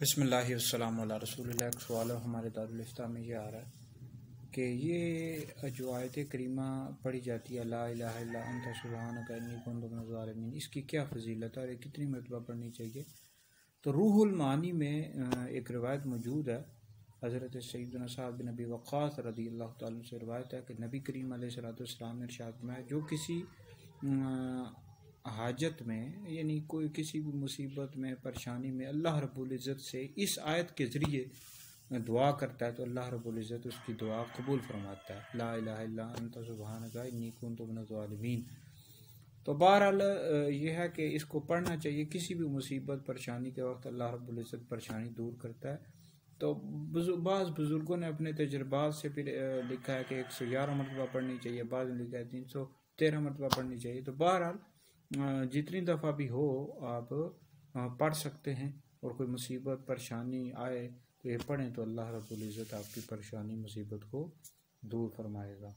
بسم اللہ والسلام علی رسول اللہ۔ ایک سوال ہمارے دارالفتہ میں یہ آ رہا ہے کہ یہ جو آیت کریمہ پڑھی جاتی ہے لا الہ الا انت سبحانک انی کنت من الظالمین، اس کی کیا فضیلت ہے اور یہ کتنی مرتبہ پڑھنی چاہیے؟ تو روح المعانی میں ایک روایت موجود ہے، حضرت سیدنا سعد بن ابی وقاص رضی اللہ تعالیٰ سے روایت ہے کہ نبی کریم علیہ السلام نے ارشاد فرمایا جو کسی حاجت میں یعنی کوئی کسی بھی مصیبت میں پریشانی میں اللہ رب العزت سے اس آیت کے ذریعے دعا کرتا ہے تو اللہ رب العزت اس کی دعا قبول فرماتا ہے، لا الہ الا انت سبحانک انی کنت من الظالمین۔ تو بہرحال یہ ہے کہ اس کو پڑھنا چاہیے کسی بھی مصیبت پریشانی کے وقت، اللہ رب العزت پریشانی دور کرتا ہے۔ تو بعض بزرگوں نے اپنے تجربات سے پھر لکھا ہے کہ 111 مرتبہ پڑھنی چاہیے، بعض نے لکھا ہے 313 مرتبہ پڑھنی چاہیے۔ تو بہرحال جتنی دفعہ بھی ہو آپ پڑھ سکتے ہیں، اور کوئی مصیبت پریشانی آئے تو یہ پڑھیں تو اللہ رب العزت آپ کی پریشانی مصیبت کو دور فرمائے گا۔